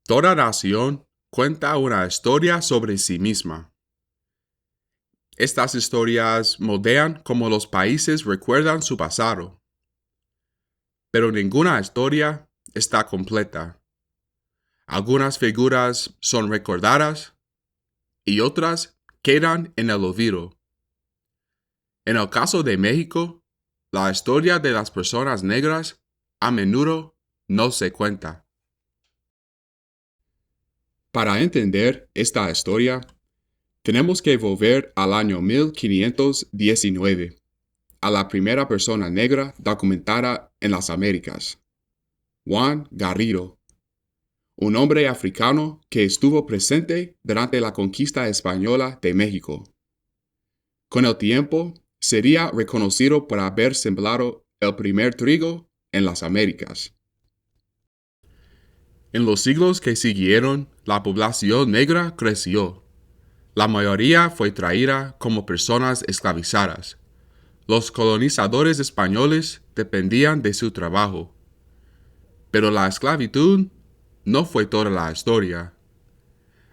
Toda nación cuenta una historia sobre sí misma. Estas historias moldean cómo los países recuerdan su pasado. Pero ninguna historia está completa. Algunas figuras son recordadas y otras quedan en el olvido. En el caso de México, la historia de las personas negras a menudo no se cuenta. Para entender esta historia, tenemos que volver al año 1519, a la primera persona negra documentada en las Américas, Juan Garrido, un hombre africano que estuvo presente durante la conquista española de México. Con el tiempo, sería reconocido por haber sembrado el primer trigo en las Américas. En los siglos que siguieron, la población negra creció. La mayoría fue traída como personas esclavizadas. Los colonizadores españoles dependían de su trabajo. Pero la esclavitud no fue toda la historia.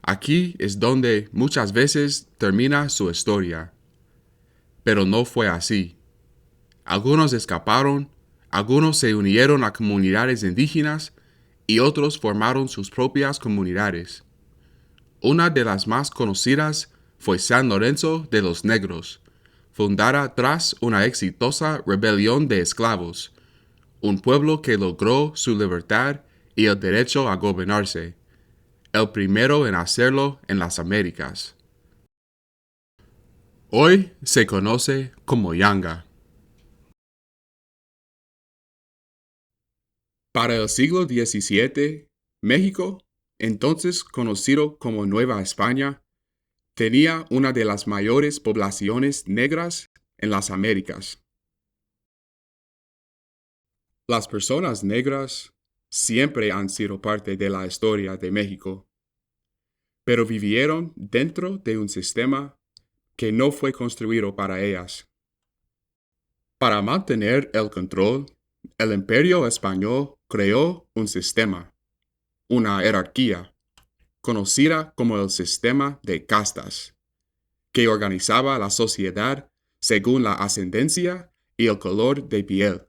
Aquí es donde muchas veces termina su historia. Pero no fue así. Algunos escaparon, algunos se unieron a comunidades indígenas y otros formaron sus propias comunidades. Una de las más conocidas fue San Lorenzo de los Negros, fundada tras una exitosa rebelión de esclavos, un pueblo que logró su libertad y el derecho a gobernarse, el primero en hacerlo en las Américas. Hoy se conoce como Yanga. Para el siglo XVII, México, entonces conocido como Nueva España, tenía una de las mayores poblaciones negras en las Américas. Las personas negras siempre han sido parte de la historia de México, pero vivieron dentro de un sistema que no fue construido para ellas. Para mantener el control, el Imperio Español creó un sistema, una jerarquía, conocida como el sistema de castas, que organizaba la sociedad según la ascendencia y el color de piel.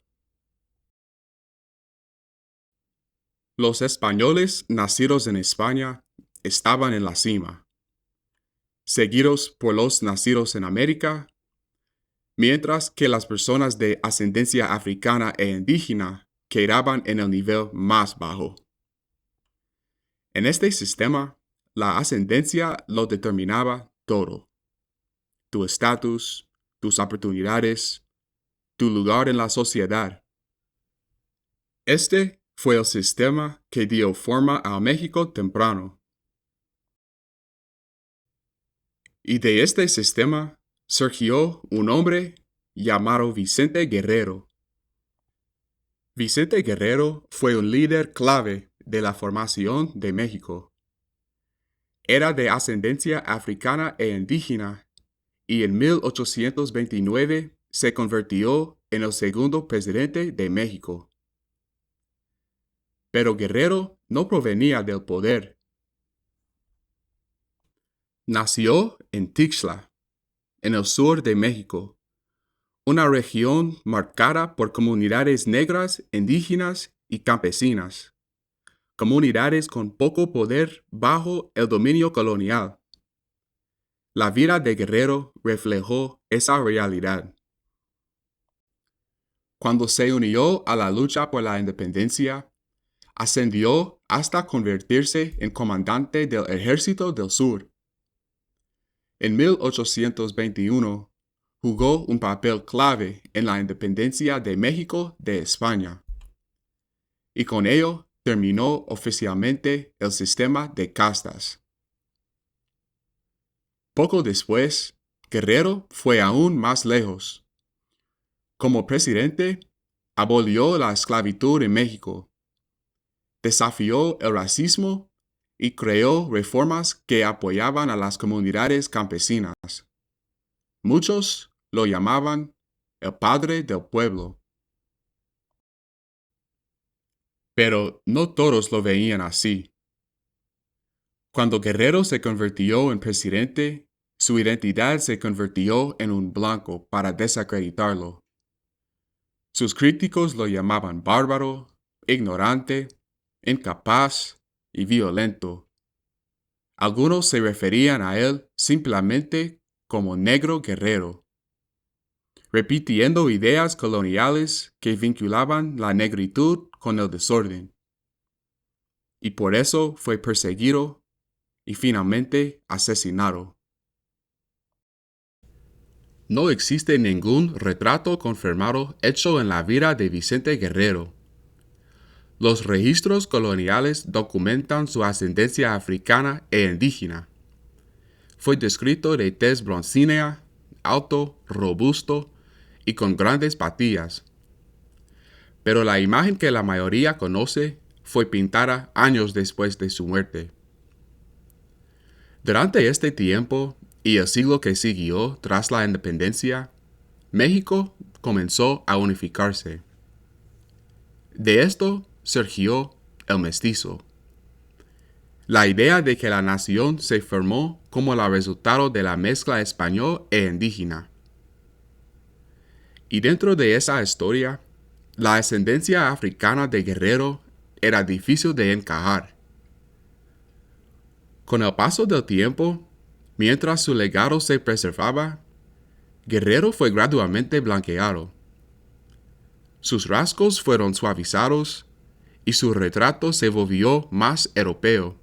Los españoles nacidos en España estaban en la cima, seguidos por los nacidos en América, mientras que las personas de ascendencia africana e indígena quedaban en el nivel más bajo. En este sistema, la ascendencia lo determinaba todo: tu estatus, tus oportunidades, tu lugar en la sociedad. Este fue el sistema que dio forma a México temprano. Y de este sistema surgió un hombre llamado Vicente Guerrero. Vicente Guerrero fue un líder clave de la formación de México. Era de ascendencia africana e indígena y en 1829 se convirtió en el segundo presidente de México. Pero Guerrero no provenía del poder. Nació en Tixla, en el sur de México, una región marcada por comunidades negras, indígenas y campesinas, comunidades con poco poder bajo el dominio colonial. La vida de Guerrero reflejó esa realidad. Cuando se unió a la lucha por la independencia, ascendió hasta convertirse en comandante del Ejército del Sur. En 1821, jugó un papel clave en la independencia de México de España. Y con ello terminó oficialmente el sistema de castas. Poco después, Guerrero fue aún más lejos. Como presidente, abolió la esclavitud en México, desafió el racismo y creó reformas que apoyaban a las comunidades campesinas. Muchos lo llamaban el padre del pueblo. Pero no todos lo veían así. Cuando Guerrero se convirtió en presidente, su identidad se convirtió en un blanco para desacreditarlo. Sus críticos lo llamaban bárbaro, ignorante, incapaz y violento. Algunos se referían a él simplemente como negro guerrero, repitiendo ideas coloniales que vinculaban la negritud con el desorden. Y por eso fue perseguido y finalmente asesinado. No existe ningún retrato confirmado hecho en la vida de Vicente Guerrero. Los registros coloniales documentan su ascendencia africana e indígena. Fue descrito de tez broncínea, alto, robusto y con grandes patillas. Pero la imagen que la mayoría conoce fue pintada años después de su muerte. Durante este tiempo y el siglo que siguió tras la independencia, México comenzó a unificarse. De esto surgió el mestizo. La idea de que la nación se formó como el resultado de la mezcla español e indígena. Y dentro de esa historia, la ascendencia africana de Guerrero era difícil de encajar. Con el paso del tiempo, mientras su legado se preservaba, Guerrero fue gradualmente blanqueado. Sus rasgos fueron suavizados y su retrato se volvió más europeo.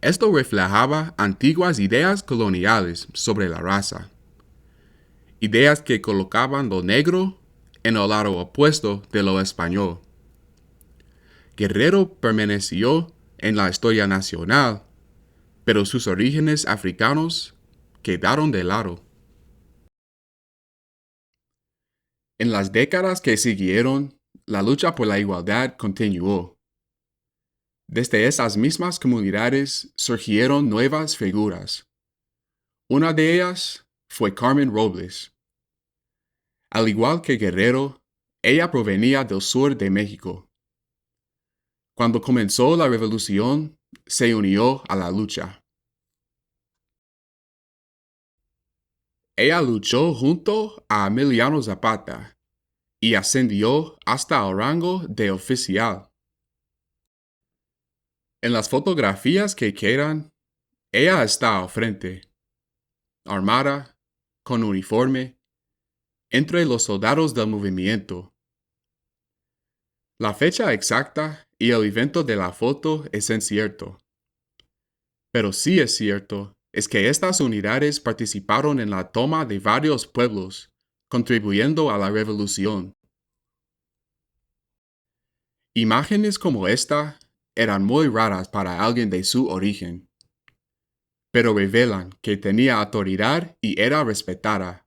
Esto reflejaba antiguas ideas coloniales sobre la raza, ideas que colocaban lo negro en el lado opuesto de lo español. Guerrero permaneció en la historia nacional, pero sus orígenes africanos quedaron de lado. En las décadas que siguieron, la lucha por la igualdad continuó. Desde esas mismas comunidades surgieron nuevas figuras. Una de ellas fue Carmen Robles. Al igual que Guerrero, ella provenía del sur de México. Cuando comenzó la revolución, se unió a la lucha. Ella luchó junto a Emiliano Zapata y ascendió hasta el rango de oficial. En las fotografías que quedan, ella está al frente, armada, con uniforme, entre los soldados del movimiento. La fecha exacta y el evento de la foto es incierto. Pero sí es cierto es que estas unidades participaron en la toma de varios pueblos, contribuyendo a la revolución. Imágenes como esta eran muy raras para alguien de su origen, pero revelan que tenía autoridad y era respetada.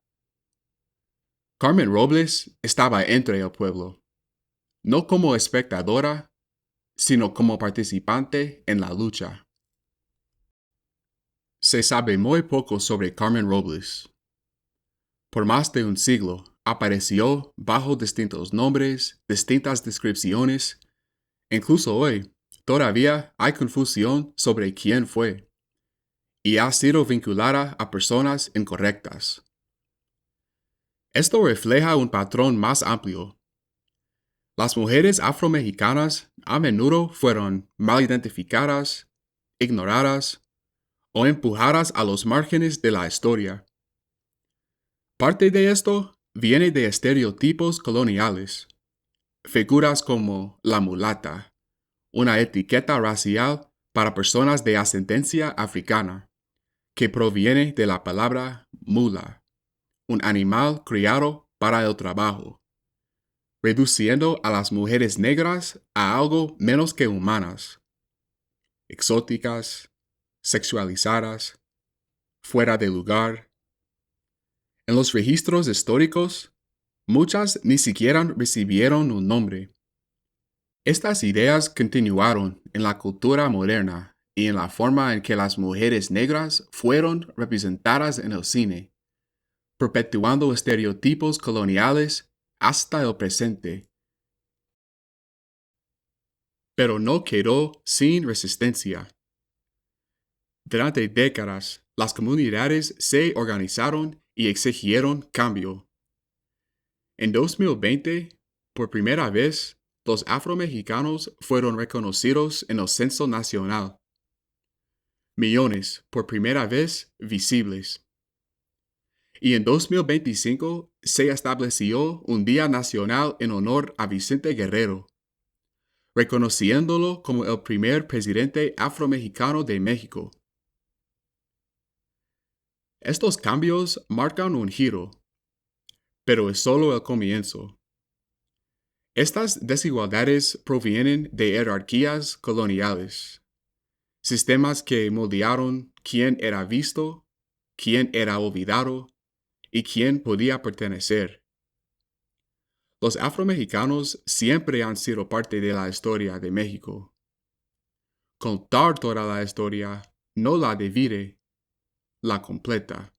Carmen Robles estaba entre el pueblo, no como espectadora, sino como participante en la lucha. Se sabe muy poco sobre Carmen Robles. Por más de un siglo, apareció bajo distintos nombres, distintas descripciones. Incluso hoy, todavía hay confusión sobre quién fue, y ha sido vinculada a personas incorrectas. Esto refleja un patrón más amplio. Las mujeres afromexicanas a menudo fueron mal identificadas, ignoradas o empujadas a los márgenes de la historia. Parte de esto viene de estereotipos coloniales. Figuras como la mulata, una etiqueta racial para personas de ascendencia africana, que proviene de la palabra mula, un animal criado para el trabajo, reduciendo a las mujeres negras a algo menos que humanas, exóticas, sexualizadas, fuera de lugar. En los registros históricos, muchas ni siquiera recibieron un nombre. Estas ideas continuaron en la cultura moderna y en la forma en que las mujeres negras fueron representadas en el cine, perpetuando estereotipos coloniales hasta el presente. Pero no quedó sin resistencia. Durante décadas, las comunidades se organizaron y exigieron cambio. En 2020, por primera vez, los afromexicanos fueron reconocidos en el Censo Nacional. Millones, por primera vez, visibles. Y en 2025 se estableció un Día Nacional en honor a Vicente Guerrero, reconociéndolo como el primer presidente afromexicano de México. Estos cambios marcan un giro, pero es solo el comienzo. Estas desigualdades provienen de jerarquías coloniales, sistemas que moldearon quién era visto, quién era olvidado y quién podía pertenecer. Los afromexicanos siempre han sido parte de la historia de México. Contar toda la historia no la divide, la completa.